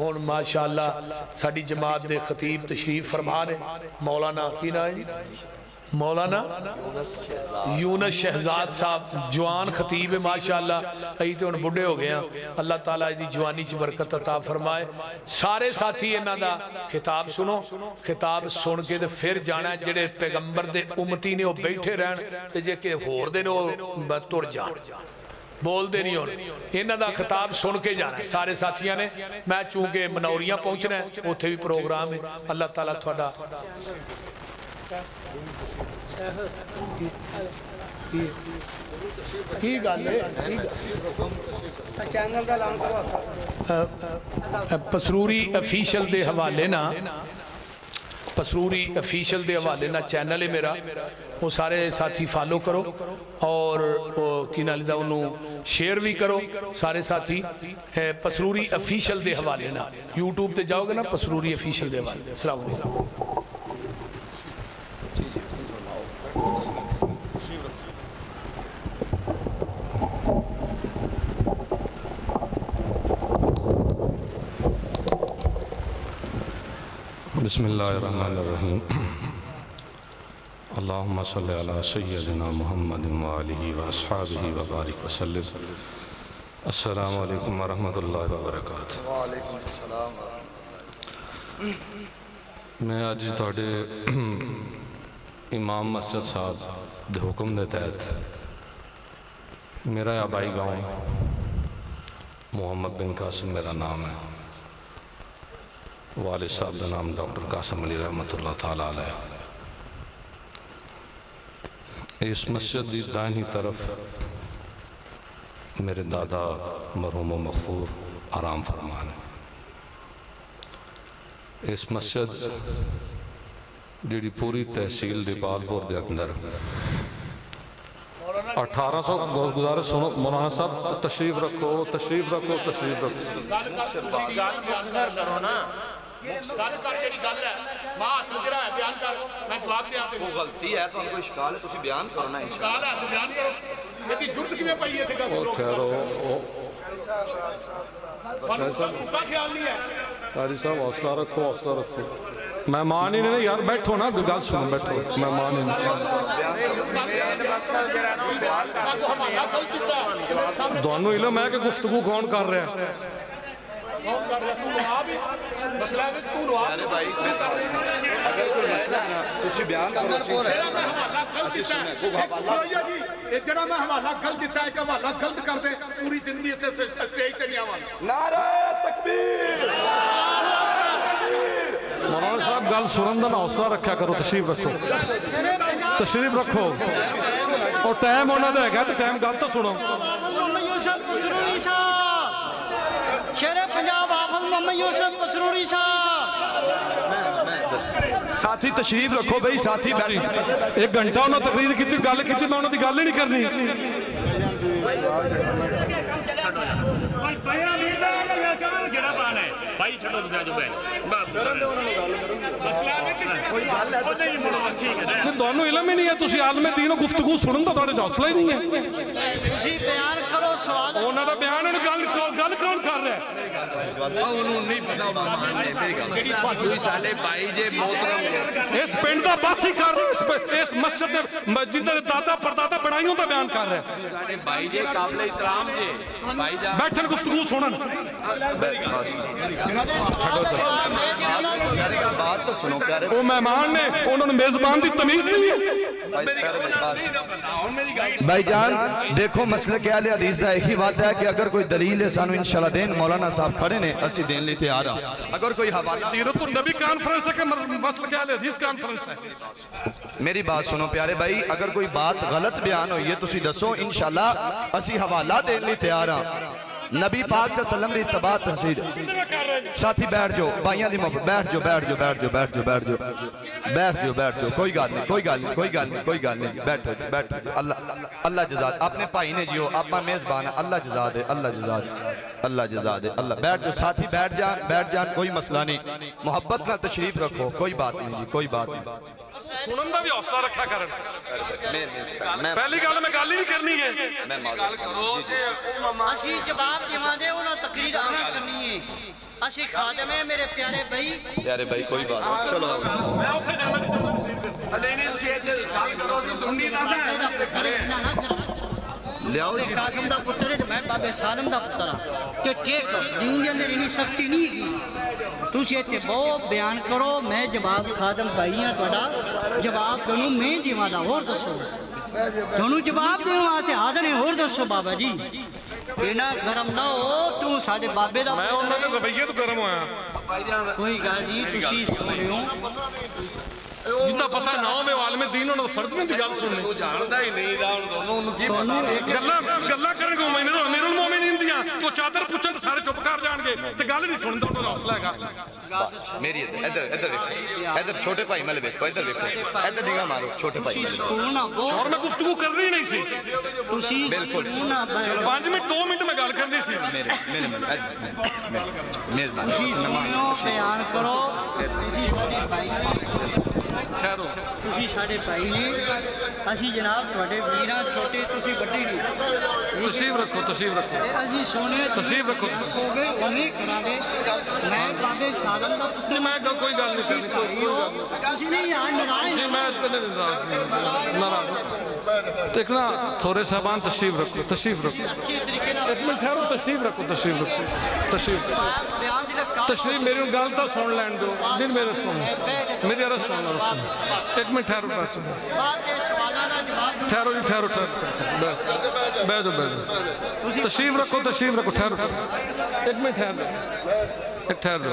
हुण माशाअल्लाह साडी जमात दे खतीब तशरीफ फरमा ने मौलाना की ना है मौलाना यूनस शहजाद साहब जवान खतीब है माशाअल्लाह। असीं तो हुण बुढ़े हो गए हैं, अल्लाह ताला इहदी जवानी च बरकत अता फरमाए। सारे साथी इन्हां दा खिताब सुनो, खिताब सुन के ते फिर जाना जेड़े पैगंबर दे उम्मती ने वो बैठे रहन ते जे कि होर दे ने वो तुर जान बोलते नहीं हो। इन्हों का खिताब सुन के जाना है सारे साथियों ने। मैं चूंकि मनौरियां पहुंचना है उत्थे भी प्रोग्राम है। अल्लाह ताला थोड़ा की गल है पसरूरी ऑफिशियल दे हवाले ना पसरूरी ऑफिशियल के हवाले ना चैनल है मेरा, वो सारे साथी फॉलो करो और की नाल दा उन्होंने शेयर भी करो सारे साथी। पसरूरी ऑफिशियल के हवाले ना यूट्यूब ते जाओगे ना पसरूरी ऑफिशियल के हवाले। अस्सलाम वालेकुम। बिस्मिल्लाहिर्रहमानिर्रहीम। अल्लाहुम्मा सल्लि अला सय्यदिना मुहम्मदिन व आलिहि व अस्हाबिहि व बारिक व सल्लिम। अस्सलामु अलैकुम व रहमतुल्लाहि व बरकातुहू। वालेकुम अस्सलाम। मैं अज तुहाडे इमाम मस्जिद साहब दे हुक्म दे तहत मेरा आबाई गाँव मुहम्मद बिन कासिम मेरा नाम है, वालिद साहब का नाम डॉक्टर कासिम अली रहमतुल्लाह ताला अलैह। इस मस्जिद की दाहिनी तरफ मेरे दादा मरहूम मगफूर आराम फरमान है। इस मस्जिद जी पूरी तहसील दीपालपुर के अंदर 1800 गुजारिश सुनो मौलाना साहब तशरीफ रखो तशरीफ रखो तशरीफ रखो। कारी साहब हौसला रखो हौसला रखो। मेहमान ही नहीं यार, बैठो ना गल सुनो बैठो। मेहमान ही दोनों इलम है कि गुफ्तगू कौन कर रहा है? अगर कोई मसला ना तुसी बयान करो ਅਸੀਂ ਸੁਣਿਆ खूब हवाला ये जरा मैं हवाला गलत दिता है कि हवाला गलत कर दे पूरी जिंदगी से स्टेज पे नहीं आवांगा। नारे तकबीर। मौलाना साहब गल सुनन दा हौसला रखा करो। तशरीफ रखो तशरीफ रखो। और टाइम उन्होंने है तो टाइम गल तो सुनो। शेरे पंजाब हाफिज मोहम्मद यूसुफ पसरूरी साहब। साथी तशरीफ रखो भाई साथी। एक घंटा उन्होंने तकरीर की गल की, मैं उन्होंने गल ही नहीं करनी। दोनों इलम ही नहीं है, तुम आलमे दीन गुफ्तगू सुनन का थोड़े हौसला ही नहीं है। बयान करो सवाल उन्होंने बयान गल कौन कर रहा है? इस पिंड का बस ही कर रहा, इस मस्जिद जिन्होंने दादा परदादा बनाइयों का बयान कर रहा है। बैठन गुफ्तगू सुनन। बात तो सुनो प्यारे। वो मेहमान ने उन्होंने मेजबान की तमीज नहीं है। भाईजान देखो मसले क्या है, हदीस का एक ही बात है कि अगर कोई दलील है सानू इंशाल्लाह देन। मौलाना साहब खड़े ने असी देन लिए तैयार हां। अगर कोई हवाला सीरत नबी कॉन्फ्रेंस है कि मसला क्या है हदीस कॉन्फ्रेंस है? मेरी बात सुनो प्यारे भाई, अगर कोई बात गलत बयान हुई है तुसी दसो, इंशाल्लाह असी हवाला देने लिए तैयार हां। नबी पाक सल्लल्लाहु अलैहि वसल्लम की इत्तबा तहसील। साथी बैठ जाओ, भाइयों की मोहब्बत बैठ जाओ बैठ जाओ बैठ जाओ बैठ जाओ बैठ जाओ बैठ जाओ बैठ जाओ। कोई गल नहीं कोई गल नहीं कोई गल नहीं कोई गल नहीं बैठो बैठो। अल्लाह अल्लाह जज़ा अपने भाई ने जियो, अपना मेजबान है। अल्लाह जज़ा दे अल्लाह जज़ा दे अल्लाह जज़ा दे अल्लाह। बैठ जाओ साथी बैठ जान कोई मसला नहीं। मोहब्बत का तशरीफ रखो, कोई बात नहीं जी कोई बात नहीं। सुनन का भी हौसला रखा कर। पहली गल मैं गल ही नहीं करनी है। ਅਸੀਂ ਜਵਾਬ ਦੇਵਾਂਗੇ ਉਹਨਾਂ ਤਕਰੀਰ ਆਣਾ ਕਰਨੀ ਹੈ। ਅਸੀਂ ਖਾਦਮ ਹੈ ਮੇਰੇ ਪਿਆਰੇ ਭਾਈ प्यारे भाई कोई बात नहीं चलो लियाओ जी ਕਾਸਮ ਦਾ ਪੁੱਤਰ ਹੈ ਤੇ ਮੈਂ ਬਾਬੇ ਸਾਲਮ ਦਾ ਪੁੱਤਰ ਹਾਂ ਤੇ ਠੀਕ ਦੀਨ ਦੇ ਅੰਦਰ ਇੰਨੀ ਸਖਤੀ ਨਹੀਂ ਹੈਗੀ ਤੁਸੀਂ ਇੱਥੇ ਬਹੁਤ ਬਿਆਨ ਕਰੋ ਮੈਂ ਜਵਾਬ ਖਾਦਮ ਭਾਈ ਹਾਂ ਤੁਹਾਡਾ ਜਵਾਬ ਤੁਹਾਨੂੰ ਮੈਂ ਦੇਵਾਂਗਾ ਹੋਰ ਦੱਸੋ ਤੁਹਾਨੂੰ ਜਵਾਬ ਦੇਣ ਵਾਸਤੇ ਹਾਜ਼ਰ ਨੇ ਹੋਰ ਦੱਸੋ ਬਾਬਾ ਜੀ ਇਹਨਾਂ ਗਰਮ ਨਾ ਹੋ ਤੂੰ ਸਾਡੇ ਬਾਬੇ ਦਾ ਮੈਂ ਉਹਨਾਂ ਦੇ ਰਵਈਏ ਤੋਂ ਗਰਮ ਹੋਇਆ ਕੋਈ ਗੱਲ ਨਹੀਂ ਤੁਸੀਂ ਸੁਣਿਓ ਜਿੱਦਾਂ ਪਤਾ ਨਾ ਹੋਵੇ ਆਲਮੇ ਦੀਨ ਉਹਨਾਂ ਦਾ ਫਰਜ਼ ਨਹੀਂ ਦੀ ਗੱਲ ਸੁਣਨੀ ਉਹ ਜਾਣਦਾ ਹੀ ਨਹੀਂ ਰਾਉਣ ਦੋਨੋਂ ਉਹਨੂੰ ਕੀ ਗੱਲਾਂ ਕਰਨਗੇ ਮੇਰੇ ਮੋਮੇ ਨਹੀਂ ਹੁੰਦੀਆਂ ਤੂੰ ਚਾਦਰ ਪੁੱਛਣ ਤਾਂ ਸਾਰੇ ਚੁੱਪ ਕਰ ਜਾਣਗੇ ਤੇ ਗੱਲ ਨਹੀਂ ਸੁਣਦਾ ਉਹਦਾ ਹੌਸਲਾ ਹੈਗਾ बस मेरी इधर इधर देखो इधर छोटे भाई मल देखो इधर देखो इधर निगाह मारो छोटे भाई ਸੁਣਨਾ ਬਹੁਤ और मैं गुफ्तगू करनी नहीं सी ਤੁਸੀਂ बिल्कुल ਸੁਣਨਾ 5 मिनट 2 मिनट मैं गल करनी सी मेरे मेरे मेजबान ਤੁਸੀਂ ਸੁਣਿਓ ਬਿਆਨ ਕਰੋ ਤੁਸੀਂ ਸਾਡੇ ਭਾਈ ਨੇ ठहरो ਤੁਸੀਂ ਸਾਡੇ ਭਾਈ ਨੇ ਅਸੀਂ ਜਨਾਬ ਤੁਹਾਡੇ ਵੀਰਾਂ ਛੋਟੇ ਤੁਸੀਂ ਵੱਡੇ ਨੇ तशरीफ रखो ਤੇ ਅਸੀਂ ਸੋਹਣੇ ਤਸ਼ਰੀਫ ਰੱਖੋ। ਹੋਗੇ ਉਹਨੇ ਕਰਾਂਗੇ ਮੈਂ ਬਾਬੇ ਸਾਲਮ ਦਾ ਪੁੱਤਰ नहीं मैं कोई गल नहीं करनी कोई ਹੋ ਤੁਸੀਂ ਨਹੀਂ ਆ ਨਾਰਾਜ਼ नहीं मैं इसको नहीं नाराज तो एक ना थोड़े साहबान तशरीफ रखो ਅੱਛੇ तरीके ਨਾਲ एक मिनट ठहरो तशरीफ रखो ਬਿਆਨ ਦੀ ਰਕਾ तशरीफ मेरी गल तो सुन लैन दो दिन मेरे सुन मेरी अरज सुन एक मिनट ठहरो ਬਾਅਦ ਦੇ ਸਵਾਲਾਂ ਦਾ ਜਵਾਬ ਦਿਓ। ठहरो जी ठहरो बैठ जाओ तशरीफ रखो ठहरो एक मिनट ठहरो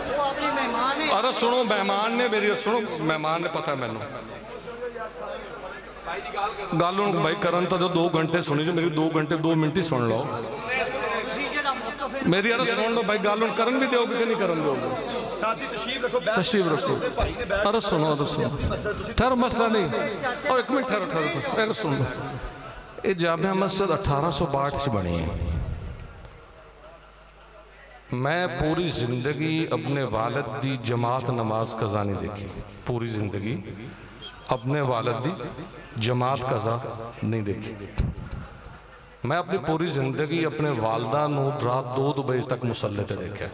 ਉਹ ਆਪਣੇ ਮਹਿਮਾਨ ਨੇ अरे सुनो मेहमान ने मेरी सुनो मेहमान ने पता है मैनू गल हूँ भाई करन तो 2 घंटे सुनी जो मेरी 2 घंटे 2 मिनट ही सुन लो ਤੁਸੀਂ ਜਿਹੜਾ ਮੁੱਤਫ मेरी अरे सुन लो भाई गल हूँ करन भी दोगे कि नहीं करन दोगे तशरीफ रखो अरे सुनो ठहरो मसला नहीं और एक मिनट ठहरो अरे सुन लो ये जामिया मस्जिद 1862 च बनी है मैं पूरी जिंदगी अपने वालिद दी जमात नमाज कज़ा नहीं देखी पूरी जिंदगी अपने वालिद दी जमात कज़ा नहीं देखी मैं अपनी पूरी जिंदगी अपने वालदा नूं रात 2 बजे तक मुसल्ले ते देखा